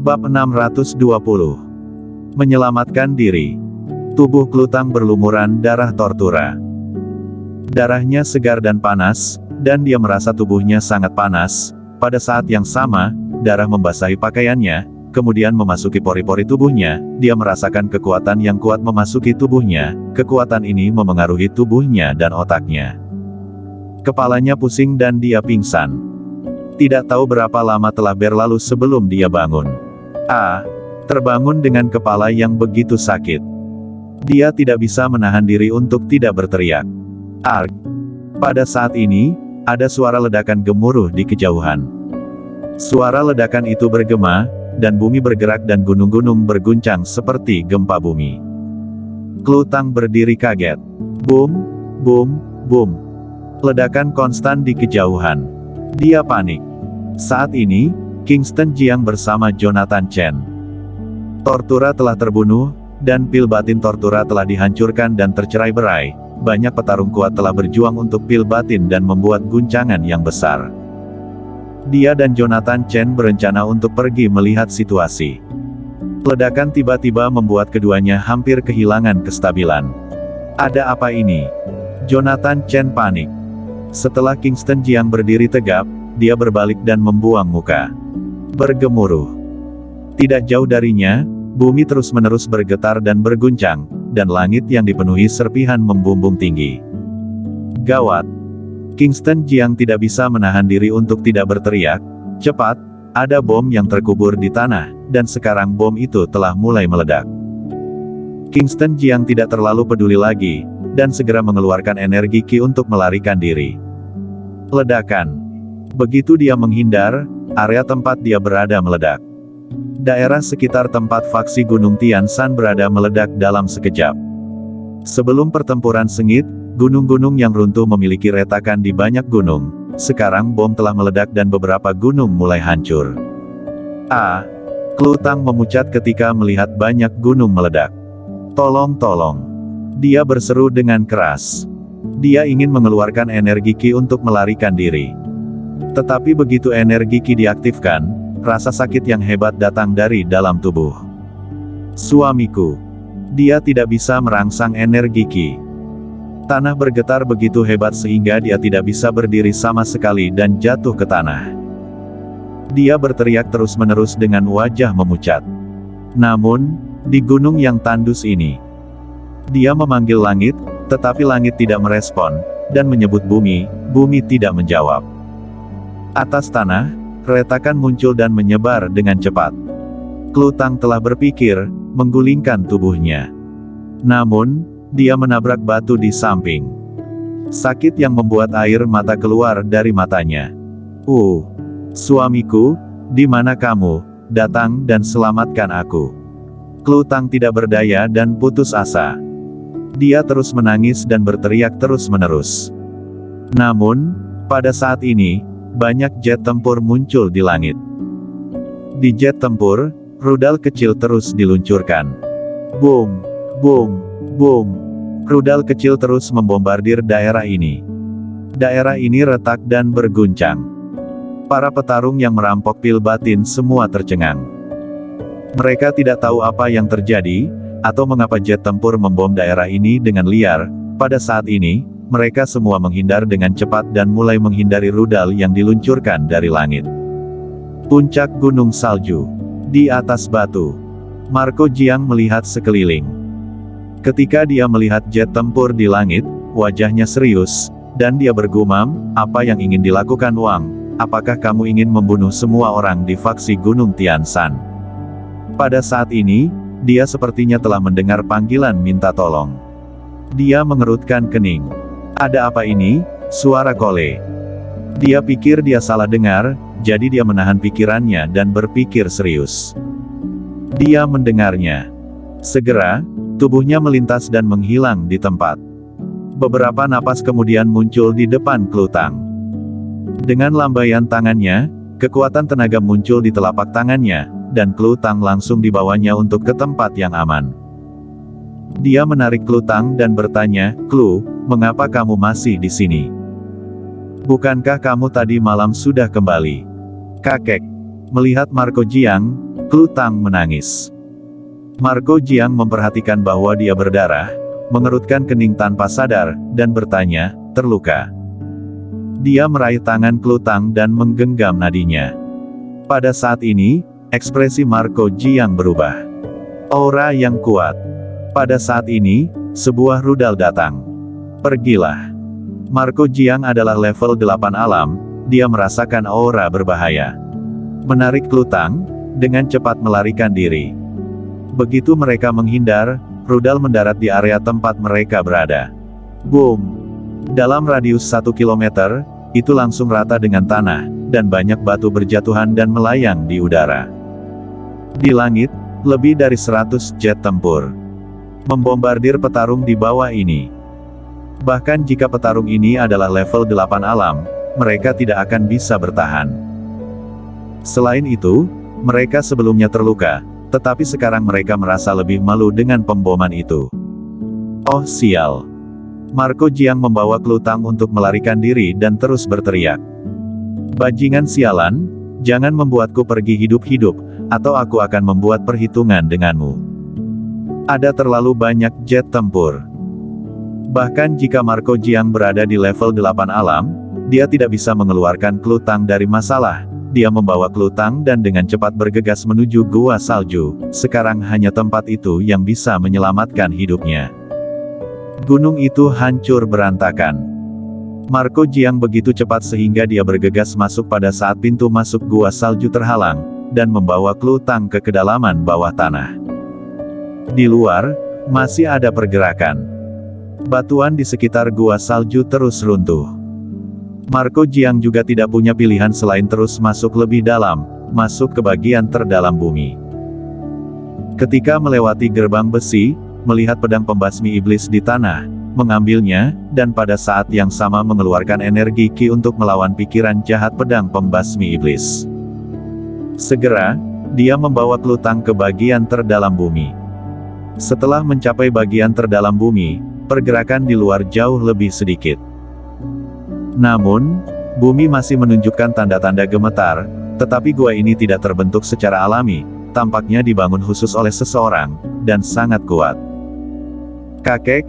Bab 620. Menyelamatkan diri. Tubuh Klutang berlumuran darah tortura. Darahnya segar dan panas, dan dia merasa tubuhnya sangat panas. Pada saat yang sama, darah membasahi pakaiannya, kemudian memasuki pori-pori tubuhnya. Dia merasakan kekuatan yang kuat memasuki tubuhnya. Kekuatan ini memengaruhi tubuhnya dan otaknya. Kepalanya pusing dan dia pingsan. Tidak tahu berapa lama telah berlalu sebelum dia bangun. Terbangun dengan kepala yang begitu sakit. Dia tidak bisa menahan diri untuk tidak berteriak. Arg! Pada saat ini, ada suara ledakan gemuruh di kejauhan. Suara ledakan itu bergema, dan bumi bergerak dan gunung-gunung berguncang seperti gempa bumi. Klutang berdiri kaget. Boom, boom, boom. Ledakan konstan di kejauhan. Dia panik. Saat ini, Kingston Jiang bersama Jonathan Chen. Tortura telah terbunuh, dan pil batin Tortura telah dihancurkan dan tercerai-berai. Banyak petarung kuat telah berjuang untuk pil batin dan membuat guncangan yang besar. Dia dan Jonathan Chen berencana untuk pergi melihat situasi. Ledakan tiba-tiba membuat keduanya hampir kehilangan kestabilan. Ada apa ini? Jonathan Chen panik. Setelah Kingston Jiang berdiri tegap, dia berbalik dan membuang muka. Bergemuruh. Tidak jauh darinya, bumi terus-menerus bergetar dan berguncang, dan langit yang dipenuhi serpihan membumbung tinggi. Gawat! Kingston Jiang tidak bisa menahan diri untuk tidak berteriak. Cepat, ada bom yang terkubur di tanah, dan sekarang bom itu telah mulai meledak. Kingston Jiang tidak terlalu peduli lagi, dan segera mengeluarkan energi Qi untuk melarikan diri. Ledakan. Begitu dia menghindar, area tempat dia berada meledak. Daerah sekitar tempat faksi Gunung Tian Shan berada meledak dalam sekejap. Sebelum pertempuran sengit, gunung-gunung yang runtuh memiliki retakan di banyak gunung. Sekarang bom telah meledak dan beberapa gunung mulai hancur. Klutang memucat ketika melihat banyak gunung meledak. Tolong, tolong. Dia berseru dengan keras. Dia ingin mengeluarkan energi Qi untuk melarikan diri. Tetapi begitu energi Qi diaktifkan, rasa sakit yang hebat datang dari dalam tubuh. Suamiku. Dia tidak bisa merangsang energi Qi. Tanah bergetar begitu hebat sehingga dia tidak bisa berdiri sama sekali dan jatuh ke tanah. Dia berteriak terus-menerus dengan wajah memucat. Namun, di gunung yang tandus ini, dia memanggil langit, tetapi langit tidak merespon, dan menyebut bumi, bumi tidak menjawab. Atas tanah, retakan muncul dan menyebar dengan cepat. Klutang telah berpikir, menggulingkan tubuhnya. Namun, dia menabrak batu di samping. Sakit yang membuat air mata keluar dari matanya. Suamiku, di mana kamu? Datang dan selamatkan aku. Klutang tidak berdaya dan putus asa. Dia terus menangis dan berteriak terus-menerus. Namun, pada saat ini, banyak jet tempur muncul di langit. Di jet tempur, rudal kecil terus diluncurkan. Boom, boom, boom. Rudal kecil terus membombardir daerah ini. Daerah ini retak dan berguncang. Para petarung yang merampok pil batin semua tercengang. Mereka tidak tahu apa yang terjadi, atau mengapa jet tempur membom daerah ini dengan liar. Pada saat ini, mereka semua menghindar dengan cepat dan mulai menghindari rudal yang diluncurkan dari langit. Puncak gunung salju. Di atas batu. Marco Jiang melihat sekeliling. Ketika dia melihat jet tempur di langit, wajahnya serius, dan dia bergumam, apa yang ingin dilakukan Wang? Apakah kamu ingin membunuh semua orang di faksi Gunung Tian Shan? Pada saat ini, dia sepertinya telah mendengar panggilan minta tolong. Dia mengerutkan kening. Ada apa ini? Suara Kole. Dia pikir dia salah dengar, jadi dia menahan pikirannya dan berpikir serius. Dia mendengarnya. Segera, tubuhnya melintas dan menghilang di tempat. Beberapa napas kemudian muncul di depan Klutang. Dengan lambaian tangannya, kekuatan tenaga muncul di telapak tangannya, dan Klutang langsung dibawanya untuk ke tempat yang aman. Dia menarik Klutang dan bertanya, "Klu, mengapa kamu masih di sini? Bukankah kamu tadi malam sudah kembali?" Kakek. Melihat Marco Jiang, Klutang menangis. Marco Jiang memperhatikan bahwa dia berdarah, mengerutkan kening tanpa sadar, dan bertanya, terluka. Dia meraih tangan Klutang dan menggenggam nadinya. Pada saat ini, ekspresi Marco Jiang berubah. Aura yang kuat. Pada saat ini, sebuah rudal datang. Pergilah. Marco Jiang adalah level 8 alam, dia merasakan aura berbahaya. Menarik Klutang, dengan cepat melarikan diri. Begitu mereka menghindar, rudal mendarat di area tempat mereka berada. Boom! Dalam radius 1 kilometer, itu langsung rata dengan tanah, dan banyak batu berjatuhan dan melayang di udara. Di langit, lebih dari 100 jet tempur membombardir petarung di bawah ini. Bahkan jika petarung ini adalah level 8 alam, mereka tidak akan bisa bertahan. Selain itu, mereka sebelumnya terluka, tetapi sekarang mereka merasa lebih malu dengan pemboman itu. Oh sial! Marco Jiang membawa Klutang untuk melarikan diri dan terus berteriak. Bajingan sialan, jangan membuatku pergi hidup-hidup, atau aku akan membuat perhitungan denganmu. Ada terlalu banyak jet tempur. Bahkan jika Marco Jiang berada di level 8 alam, dia tidak bisa mengeluarkan Klutang dari masalah. Dia membawa Klutang dan dengan cepat bergegas menuju gua salju. Sekarang hanya tempat itu yang bisa menyelamatkan hidupnya. Gunung itu hancur berantakan. Marco Jiang begitu cepat sehingga dia bergegas masuk pada saat pintu masuk gua salju terhalang, dan membawa Klutang ke kedalaman bawah tanah. Di luar, masih ada pergerakan. Batuan di sekitar gua salju terus runtuh. Marco Jiang juga tidak punya pilihan selain terus masuk lebih dalam, masuk ke bagian terdalam bumi. Ketika melewati gerbang besi, melihat pedang pembasmi iblis di tanah, mengambilnya, dan pada saat yang sama mengeluarkan energi Ki untuk melawan pikiran jahat pedang pembasmi iblis. Segera, dia membawa Klutang ke bagian terdalam bumi. Setelah mencapai bagian terdalam bumi, pergerakan di luar jauh lebih sedikit. Namun, bumi masih menunjukkan tanda-tanda gemetar, tetapi gua ini tidak terbentuk secara alami, tampaknya dibangun khusus oleh seseorang, dan sangat kuat. Kakek,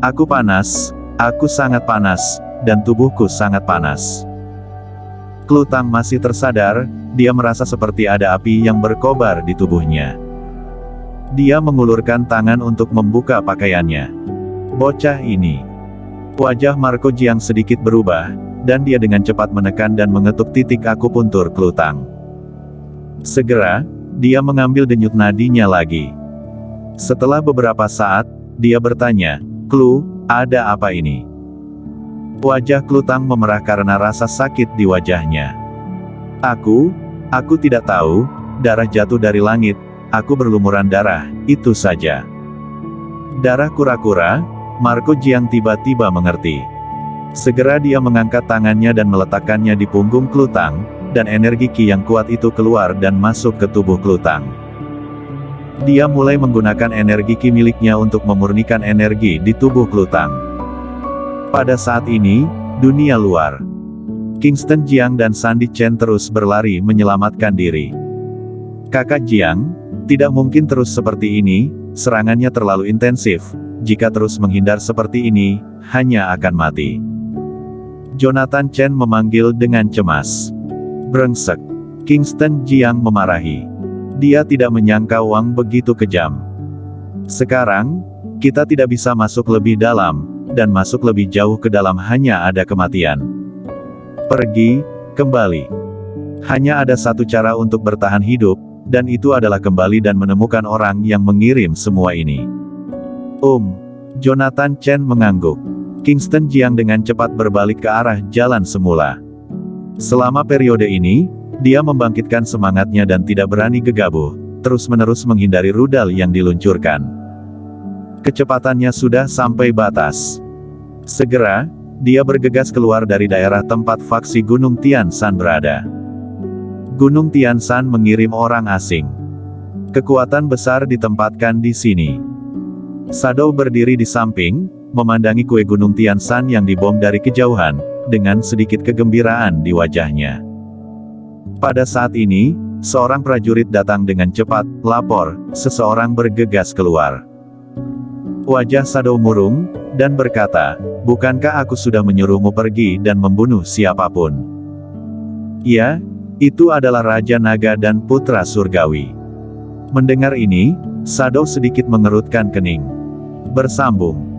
aku panas, aku sangat panas, dan tubuhku sangat panas. Klutang masih tersadar, dia merasa seperti ada api yang berkobar di tubuhnya. Dia mengulurkan tangan untuk membuka pakaiannya. Bocah ini. Wajah Marco Jiang sedikit berubah, dan dia dengan cepat menekan dan mengetuk titik akupuntur Klutang. Segera, dia mengambil denyut nadinya lagi. Setelah beberapa saat, dia bertanya, "Klu, ada apa ini?" Wajah Klutang memerah karena rasa sakit di wajahnya. Aku tidak tahu, darah jatuh dari langit, aku berlumuran darah, itu saja." Darah kura-kura? Marco Jiang tiba-tiba mengerti. Segera dia mengangkat tangannya dan meletakkannya di punggung Klutang, dan energi Ki yang kuat itu keluar dan masuk ke tubuh Klutang. Dia mulai menggunakan energi Ki miliknya untuk memurnikan energi di tubuh Klutang. Pada saat ini, dunia luar. Kingston Jiang dan Sandy Chen terus berlari menyelamatkan diri. Kakak Jiang, tidak mungkin terus seperti ini, serangannya terlalu intensif. Jika terus menghindar seperti ini, hanya akan mati. Jonathan Chen memanggil dengan cemas. Brengsek. Kingston Jiang memarahi. Dia tidak menyangka Wang begitu kejam. Sekarang, kita tidak bisa masuk lebih dalam, dan masuk lebih jauh ke dalam hanya ada kematian. Pergi, kembali. Hanya ada satu cara untuk bertahan hidup, dan itu adalah kembali dan menemukan orang yang mengirim semua ini. Jonathan Chen mengangguk. Kingston Jiang dengan cepat berbalik ke arah jalan semula. Selama periode ini, dia membangkitkan semangatnya dan tidak berani gegabah, terus-menerus menghindari rudal yang diluncurkan. Kecepatannya sudah sampai batas. Segera, dia bergegas keluar dari daerah tempat faksi Gunung Tian Shan berada. Gunung Tian Shan mengirim orang asing. Kekuatan besar ditempatkan di sini. Shadow berdiri di samping, memandangi kue Gunung Tian Shan yang dibom dari kejauhan, dengan sedikit kegembiraan di wajahnya. Pada saat ini, seorang prajurit datang dengan cepat, lapor, seseorang bergegas keluar. Wajah Shadow murung, dan berkata, bukankah aku sudah menyuruhmu pergi dan membunuh siapapun? Ya, itu adalah Raja Naga dan Putra Surgawi. Mendengar ini, Shadow sedikit mengerutkan kening. Bersambung.